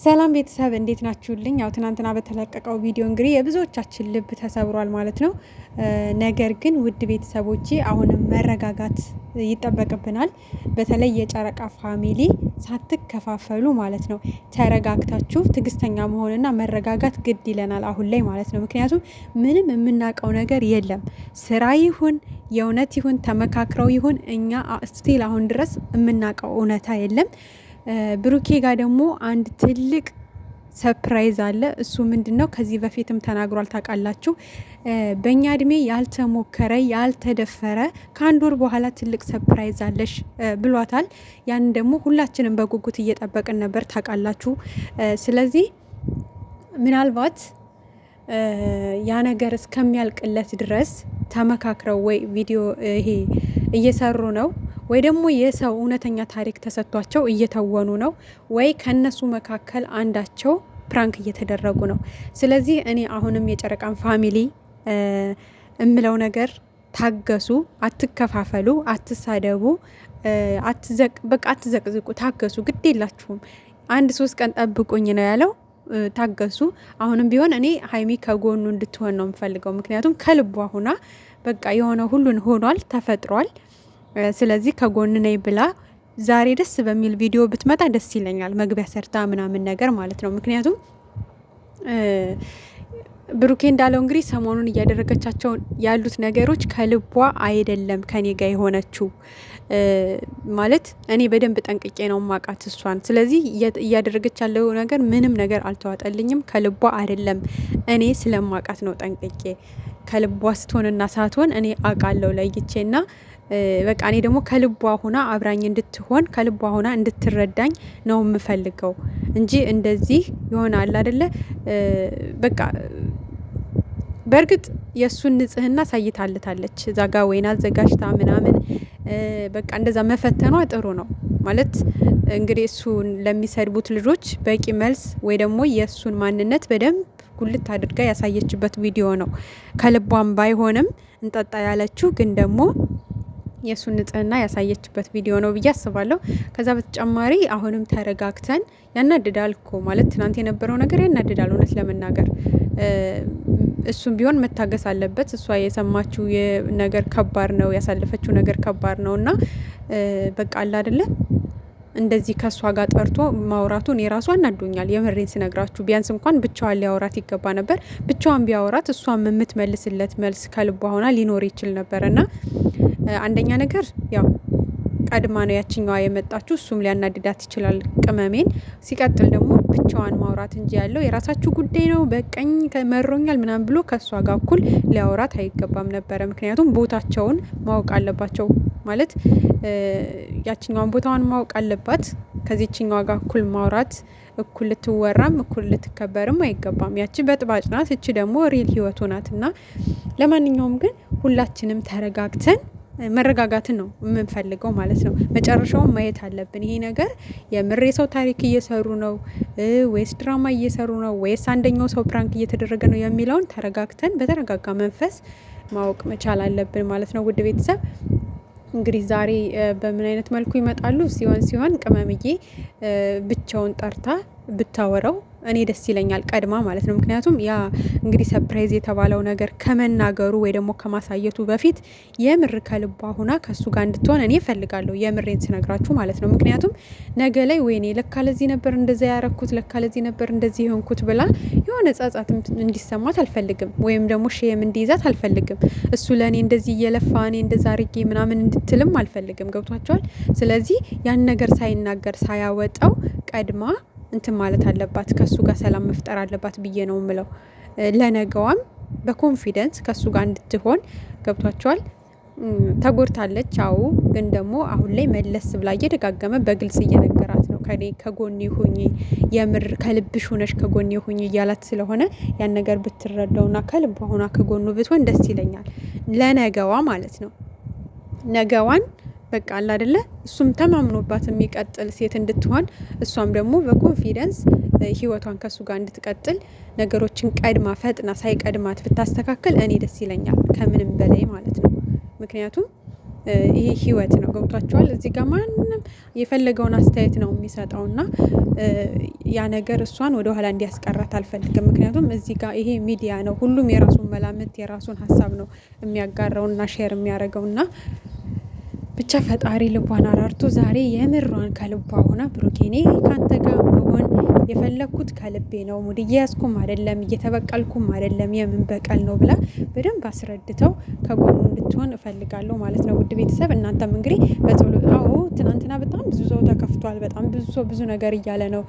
ሰላም ቤተሰብ እንዴት ናችሁልኝ? ያው ትናንትና በተለቀቀው ቪዲዮ እንግዲህ የብዙዎቻችን ልብ ተሰብሯል ማለት ነው። ነገር ግን ውድ ቤተሰቦቼ አሁንም መረጋጋት ይጠበቅብናል። በተለይ የጨረቃ ፋሚሊ ሳትከፋፈሉ ማለት ነው ተረጋግታችሁ ትዕግስተኛ መሆንና መረጋጋት ግድ ይለናል አሁን ላይ ማለት ነው። ምክንያቱም ምንም የምናውቀው ነገር የለም። ስራ ይሁን የእውነት ይሁን ተመካክረው ይሁን እኛ ስቲል አሁን ድረስ የምናውቀው እውነታ የለም። ብሩኬ ጋር ደግሞ አንድ ትልቅ ሰርፕራይዝ አለ። እሱ ምንድነው? ከዚህ በፊትም ተናግሯል ታውቃላችሁ። በእኛ እድሜ ያልተሞከረ ያልተደፈረ ከአንድ ወር በኋላ ትልቅ ሰርፕራይዝ አለሽ ብሏታል። ያንን ደግሞ ሁላችንም በጉጉት እየጠበቅን ነበር ታውቃላችሁ። ስለዚህ ምናልባት ያ ነገር እስከሚያልቅለት ድረስ ተመካክረው ወይ ቪዲዮ ይሄ እየሰሩ ነው ወይ ደግሞ የሰው እውነተኛ ታሪክ ተሰጥቷቸው እየተወኑ ነው ወይ ከነሱ መካከል አንዳቸው ፕራንክ እየተደረጉ ነው። ስለዚህ እኔ አሁንም የጨረቃን ፋሚሊ እምለው ነገር ታገሱ፣ አትከፋፈሉ፣ አትሳደቡ፣ በቃ አትዘቅዝቁ፣ ታገሱ፣ ግድ የላችሁም። 1-3 ቀን ጠብቁኝ ነው ያለው። ታገሱ። አሁንም ቢሆን እኔ ሀይሚ ከጎኑ እንድትሆን ነው የምፈልገው። ምክንያቱም ከልቧ ሁና በቃ የሆነ ሁሉን ሆኗል፣ ተፈጥሯል። ስለዚህ ከጎን ነኝ ብላ ዛሬ ደስ በሚል ቪዲዮ ብትመጣ ደስ ይለኛል። መግቢያ ሰርታ ምናምን ነገር ማለት ነው። ምክንያቱም ብሩኬ እንዳለው እንግዲህ ሰሞኑን እያደረገቻቸው ያሉት ነገሮች ከልቧ አይደለም ከኔ ጋር የሆነችው ማለት እኔ በደንብ ጠንቅቄ ነው ማቃት እሷን። ስለዚህ እያደረገች ያለው ነገር ምንም ነገር አልተዋጠልኝም፣ ከልቧ አይደለም። እኔ ስለማቃት ነው ጠንቅቄ። ከልቧ ስትሆንና ሳትሆን እኔ አውቃለሁ ለይቼና በቃ እኔ ደግሞ ከልቧ ሁና አብራኝ እንድትሆን ከልቧ ሁና እንድትረዳኝ ነው የምፈልገው እንጂ እንደዚህ ይሆናል አይደለ? በቃ በእርግጥ የእሱን ንጽህና ሳይታልታለች እዛ ጋ ወይን አዘጋጅታ ምናምን በቃ እንደዛ መፈተኗ ጥሩ ነው ማለት እንግዲህ እሱን ለሚሰድቡት ልጆች በቂ መልስ ወይ ደግሞ የእሱን ማንነት በደንብ ጉልት አድርጋ ያሳየችበት ቪዲዮ ነው። ከልቧም ባይሆንም እንጠጣ ያለችው ግን ደግሞ የእሱን ንጽህና ያሳየችበት ቪዲዮ ነው ብዬ አስባለሁ። ከዛ በተጨማሪ አሁንም ተረጋግተን ያናድዳል እኮ ማለት ትናንት የነበረው ነገር ያናድዳል እውነት ለመናገር እሱም ቢሆን መታገስ አለበት። እሷ የሰማችው ነገር ከባድ ነው፣ ያሳለፈችው ነገር ከባድ ነው እና በቃ አለ አይደለ እንደዚህ ከእሷ ጋር ጠርቶ ማውራቱን የራሱ አናዶኛል። የምሬን ስነግራችሁ ቢያንስ እንኳን ብቻዋን ሊያወራት ይገባ ነበር። ብቻዋን ቢያወራት እሷም የምትመልስለት መልስ ከልቧ ሆና ሊኖር ይችል ነበር እና አንደኛ ነገር ያው ቀድማ ነው ያችኛዋ የመጣችሁ። እሱም ሊያናድዳት ይችላል ቅመሜን። ሲቀጥል ደግሞ ብቻዋን ማውራት እንጂ ያለው የራሳችሁ ጉዳይ ነው በቀኝ ከመሮኛል ምናምን ብሎ ከእሷ ጋር እኩል ሊያወራት አይገባም ነበረ። ምክንያቱም ቦታቸውን ማወቅ አለባቸው ማለት ያችኛዋን ቦታዋን ማወቅ አለባት። ከዚህችኛዋ ጋር እኩል ማውራት እኩል ልትወራም እኩል ልትከበርም አይገባም። ያቺ በጥባጭ ናት፣ እቺ ደግሞ ሪል ህይወቱ ናት። እና ለማንኛውም ግን ሁላችንም ተረጋግተን መረጋጋትን ነው የምንፈልገው ማለት ነው። መጨረሻውን ማየት አለብን። ይሄ ነገር የምሬ ሰው ታሪክ እየሰሩ ነው ወይስ ድራማ እየሰሩ ነው ወይስ አንደኛው ሰው ፕራንክ እየተደረገ ነው የሚለውን ተረጋግተን በተረጋጋ መንፈስ ማወቅ መቻል አለብን ማለት ነው። ውድ ቤተሰብ እንግዲህ ዛሬ በምን አይነት መልኩ ይመጣሉ ሲሆን ቅመምዬ ብቻውን ጠርታ ብታወራው እኔ ደስ ይለኛል ቀድማ ማለት ነው። ምክንያቱም ያ እንግዲህ ሰርፕራይዝ የተባለው ነገር ከመናገሩ ወይ ደግሞ ከማሳየቱ በፊት የምር ከልቧ ሁና ከሱ ጋር እንድትሆን እኔ እፈልጋለሁ። የምሬን ስነግራችሁ ማለት ነው። ምክንያቱም ነገ ላይ ወይኔ ለካ ለዚህ ነበር እንደዛ ያረኩት፣ ለካ ለዚህ ነበር እንደዚህ የሆንኩት ብላ የሆነ ጸጸት እንዲሰማት አልፈልግም። ወይም ደግሞ ሼም እንዲይዛት አልፈልግም። እሱ ለእኔ እንደዚህ እየለፋ እኔ እንደዛ አርጌ ምናምን እንድትልም አልፈልግም። ገብቷቸዋል። ስለዚህ ያን ነገር ሳይናገር ሳያወጣው ቀድማ እንትን ማለት አለባት፣ ከሱ ጋር ሰላም መፍጠር አለባት ብዬ ነው ምለው። ለነገዋም በኮንፊደንስ ከሱ ጋር እንድትሆን ገብቷቸዋል። ተጎድታለች፣ አዎ። ግን ደግሞ አሁን ላይ መለስ ብላ እየደጋገመ በግልጽ እየነገራት ነው። ከጎኔ ሁኚ፣ የምር ከልብሽ ሆነሽ ከጎኔ ሁኚ እያላት ስለሆነ ያን ነገር ብትረዳውና ከልቧ ሆና ከጎኑ ብትሆን ደስ ይለኛል። ለነገዋ ማለት ነው። ነገዋን በቃ አለ አይደለ እሱም ተማምኖባት የሚቀጥል ሴት እንድትሆን እሷም ደግሞ በኮንፊደንስ ህይወቷን ከሱ ጋር እንድትቀጥል ነገሮችን ቀድማ ፈጥና ሳይቀድማት ብታስተካከል እኔ ደስ ይለኛል ከምንም በላይ ማለት ነው። ምክንያቱም ይሄ ህይወት ነው። ገብቷቸዋል። እዚህ ጋር ማንም የፈለገውን አስተያየት ነው የሚሰጠው እና ያ ነገር እሷን ወደኋላ እንዲያስቀራት አልፈልግም። ምክንያቱም እዚህ ጋር ይሄ ሚዲያ ነው። ሁሉም የራሱን መላምት የራሱን ሀሳብ ነው የሚያጋራውና ሼር የሚያደርገውና ብቻ ፈጣሪ ልቧን አራርቶ ዛሬ የምሯን ከልቧ ሆና ብሩኬ እኔ ከአንተ ጋር መሆን የፈለግኩት ከልቤ ነው፣ ሙድ እየያዝኩም አይደለም፣ እየተበቀልኩም አይደለም፣ የምን በቀል ነው ብላ በደንብ አስረድተው ከጎኑ እንድትሆን እፈልጋለሁ ማለት ነው። ውድ ቤተሰብ እናንተም እንግዲህ በጸሎት ትናንትና በጣም ብዙ ሰው ተከፍቷል። በጣም ብዙ ሰው ብዙ ነገር እያለ ነው።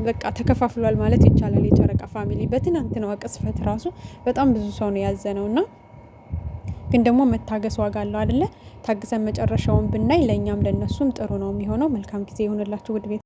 በቃ ተከፋፍሏል ማለት ይቻላል። የጨረቃ ፋሚሊ በትናንትናዋ ቅስፈት ራሱ በጣም ብዙ ሰው ነው ያዘነው እና ግን ደግሞ መታገስ ዋጋ አለው አይደለ? ታግሰን መጨረሻውን ብናይ ለእኛም ለእነሱም ጥሩ ነው የሚሆነው። መልካም ጊዜ ይሆንላችሁ ውድ ቤት